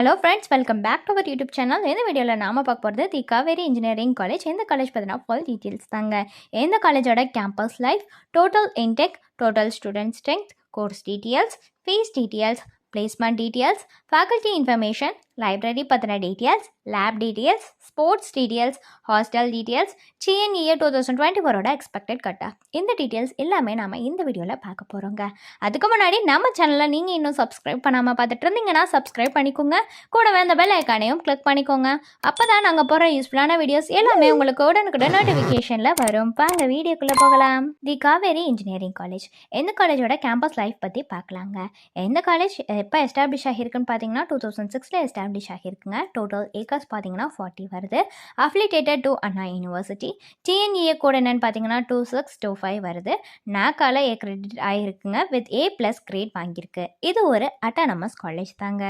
Hello friends, welcome back to our YouTube channel. இந்த வீடியோவில் நாம பார்க்க போகிறது தி காவேரி இன்ஜினியரிங் காலேஜ். எந்த காலேஜ் பார்த்தீங்கன்னா ஃபுல் டீட்டெயில்ஸ் தாங்க. எந்த காலேஜோட campus life, total intake, total student strength, course details, fees details, placement details, faculty information, library பற்றின details, lab details, sports details, hostel details, GNEA 2024ஓட எக்ஸ்பெக்டட் கட் ஆஃப், இந்த details எல்லாமே நாம் இந்த வீடியோவில் பார்க்க போகிறோங்க. அதுக்கு முன்னாடி நம்ம சேனலில் நீங்கள் இன்னும் சப்ஸ்கிரைப் பண்ணாமல் பார்த்துட்டு இருந்தீங்கன்னா சப்ஸ்கிரைப் பண்ணிக்கோங்க. கூடவே அந்த பெல் ஐக்கானையும் கிளிக் பண்ணிக்கோங்க. அப்போ தான் நாங்கள் போகிற யூஸ்ஃபுல்லான வீடியோஸ் எல்லாமே உங்களுக்கு உடனுக்குடன் நோட்டிஃபிகேஷனில் வரும். வாங்க வீடியோக்குள்ளே போகலாம். தி காவேரி இன்ஜினியரிங் காலேஜ். எந்த காலேஜோட கேம்பஸ் லைஃப் பற்றி பார்க்கலாங்க. எந்த காலேஜ் எப்போ எஸ்டாப்ளிஷ் ஆகியிருக்குன்னு பார்த்தீங்கன்னா 2006 எஸ்டாப்ளிஷ் ஆகியிருக்குங்க. டோட்டல் ஏக்கர்ஸ் பார்த்தீங்கன்னா 40 வருது. Affiliated to Anna university. GNEA code என்னன்னு பார்த்தீங்கன்னா 2625 வருது. நாக்கால கிரெடிட் ஆகிருக்குங்க. வித் A+ கிரேட் வாங்கியிருக்கு. இது ஒரு அட்டானமஸ் காலேஜ் தாங்க.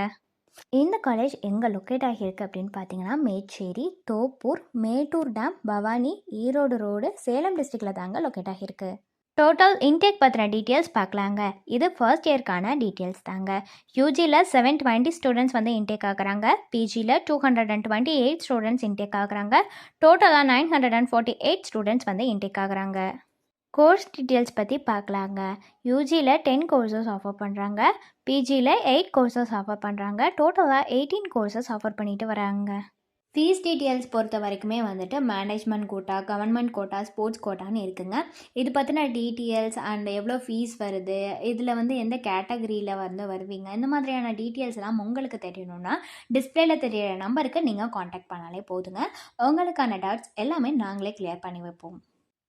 இந்த காலேஜ் எங்கே லொக்கேட் ஆகியிருக்கு அப்படின்னு பார்த்தீங்கன்னா மேச்சேரி, தோப்பூர், மேட்டூர் டேம், பவானி, ஈரோடு ரோடு, சேலம் டிஸ்ட்ரிக்டில் தாங்க லொக்கேட் ஆகியிருக்கு. டோட்டல் இன்டேக் பற்றின டீட்டெயில்ஸ் பார்க்கலாங்க. இது ஃபர்ஸ்ட் இயர்க்கான டீட்டெயில்ஸ் தாங்க. யூஜியில் 720 ஸ்டூடெண்ட்ஸ் வந்து இன்டேக் ஆகுறாங்க. பிஜியில் 228 ஸ்டூடெண்ட்ஸ் இன்டேக் ஆகுறாங்க. டோட்டலாக 948 ஸ்டூடெண்ட்ஸ் வந்து இன்டேக் ஆகுறாங்க. கோர்ஸ் டீட்டெயில்ஸ் பற்றி பார்க்கலாங்க. யூஜியில் 10 கோர்சஸ் ஆஃபர் பண்ணுறாங்க. பிஜியில் 8 கோர்சஸ் ஆஃபர் பண்ணுறாங்க. டோட்டலாக 18 கோர்சஸ் ஆஃபர் பண்ணிட்டு வராங்க. ஃபீஸ் டீட்டெயில்ஸ் பொறுத்த வரைக்குமே வந்துட்டு management quota, government quota, sports கோட்டான்னு இருக்குங்க. இது பற்றின டீட்டெயில்ஸ் அண்ட் எவ்வளோ ஃபீஸ் வருது, இதில் வந்து எந்த கேட்டகரியில் வந்து வருவீங்க, இந்த மாதிரியான டீட்டெயில்ஸ் எல்லாம் உங்களுக்கு தெரியணும்னா டிஸ்பிளேல தெரியிற நம்பருக்கு நீங்கள் காண்டாக்ட் பண்ணாலே போதுங்க. உங்களுக்கான டவுட்ஸ் எல்லாமே நாங்களே கிளியர் பண்ணி வைப்போம்.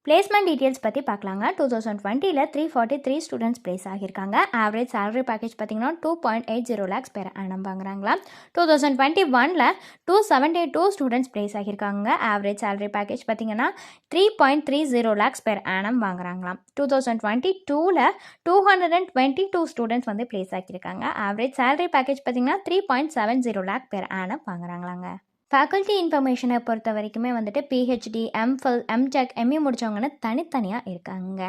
பிளேஸ்மெண்ட் டீட்டெயில்ஸ் பற்றி பார்க்கலாங்க. 2020 343 ஸ்டூடெண்ட்ஸ் பிளேஸ் ஆகியிருக்காங்க. ஆவரேஜ் சேலரி பேக்கேஜ் பார்த்தீங்கன்னா 2.80 lakhs பெர் ஆனம் வாங்குறாங்களா. 2021 272 ஸ்டூடெண்ட்ஸ் பிளேஸ் ஆகியிருக்காங்க. ஆவரேஜ் சேலரி பேக்கேஜ் பார்த்தீங்கன்னா 3.30 lakhs பெர் ஆனம் வாங்குறாங்களாம். 2022 222 ஸ்டூடெண்ட்ஸ் வந்து பிளேஸ் ஆகியிருக்காங்க. ஆவரேஜ் சேலரி பேக்கேஜ் பார்த்தீங்கன்னா 3.70 lakh பெர் ஆனம் வாங்குறாங்களாங்க. ஃபேக்கல்ட்டி இன்ஃபர்மேஷனை பொறுத்த வரைக்குமே வந்துட்டு PhD, MPhil, MTech, ME முடித்தவங்கன்னு தனித்தனியாக இருக்காங்க.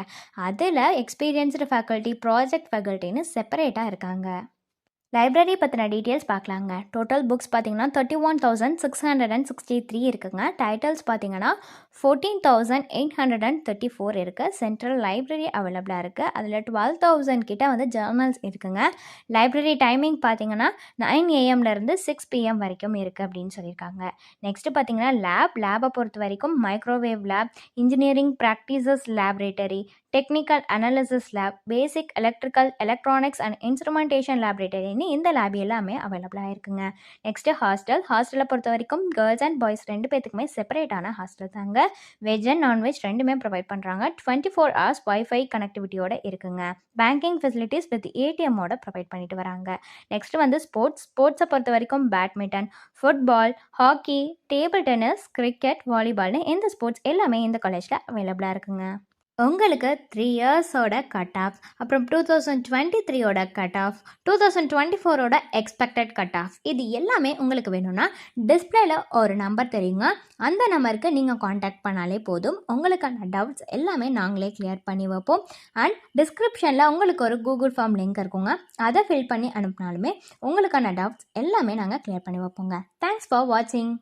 அதில் எக்ஸ்பீரியன்ஸ்டு ஃபேக்கல்ட்டி, ப்ராஜெக்ட் ஃபேக்கல்ட்டின்னு செப்பரேட்டாக இருக்காங்க. லைப்ரரி பற்றின டீட்டெயில்ஸ் பார்க்கலாங்க. டோட்டல் புக்ஸ் பார்த்தீங்கன்னா 31,663 இருக்குங்க. டைட்டில்ஸ் பார்த்தீங்கன்னா 14,834 இருக்குது. சென்ட்ரல் லைப்ரரி அவைலபிளாக இருக்குது. அதில் 12,000 கிட்ட வந்து ஜேர்னல்ஸ் இருக்குங்க. லைப்ரரி டைமிங் பார்த்தீங்கன்னா 9 AM - 6 PM வரைக்கும் இருக்குது அப்படின்னு சொல்லியிருக்காங்க. நெக்ஸ்ட்டு பார்த்தீங்கன்னா லேபை பொறுத்த வரைக்கும் microwave lab, engineering practices laboratory, technical analysis lab, basic electrical, electronics and instrumentation லேபரேட்டரின்னு இந்த லேப் எல்லாமே அவைலபிளாக இருக்குங்க. நெக்ஸ்ட்டு ஹாஸ்டலை பொறுத்த வரைக்கும் கேர்ள்ஸ் அண்ட் பாய்ஸ் 2 பேத்துக்குமே செப்பரேட்டான ஹாஸ்டல் தாங்க. வெஜ் அண்ட் நான்வெஜ் ரெண்டுமே ப்ரொவைட் பண்ணுறாங்க. 24 hours வைஃபை கனெக்டிவிட்டியோட இருக்குங்க. பேங்கிங் ஃபெசிலிட்டிஸ் வித் ATMோட ப்ரொவைட் பண்ணிட்டு வராங்க. நெக்ஸ்ட் வந்து ஸ்போர்ட்ஸை பொறுத்த வரைக்கும் badminton, football, hockey, table tennis, cricket, வாலிபால்னு இந்த ஸ்போர்ட்ஸ் எல்லாமே இந்த காலேஜில் அவைலபிளாக இருக்குங்க. உங்களுக்கு 3 இயர்ஸோட கட் ஆஃப், அப்புறம் 2023ஓட கட் ஆஃப், 2024ஓட எக்ஸ்பெக்டட் கட் ஆஃப், இது எல்லாமே உங்களுக்கு வேணும்னா டிஸ்பிளேல ஒரு நம்பர் தெரியுங்க. அந்த நம்பருக்கு நீங்கள் காண்டாக்ட் பண்ணாலே போதும். உங்களுக்கான டவுட்ஸ் எல்லாமே நாங்களே கிளியர் பண்ணி வைப்போம். அண்ட் டிஸ்கிரிப்ஷனில் உங்களுக்கு ஒரு கூகுள் ஃபார்ம் லிங்க் இருக்குங்க. அதை ஃபில் பண்ணி அனுப்பினாலுமே உங்களுக்கான டவுட்ஸ் எல்லாமே நாங்கள் கிளியர் பண்ணி வைப்போங்க. தேங்க்ஸ் ஃபார் வாட்சிங்.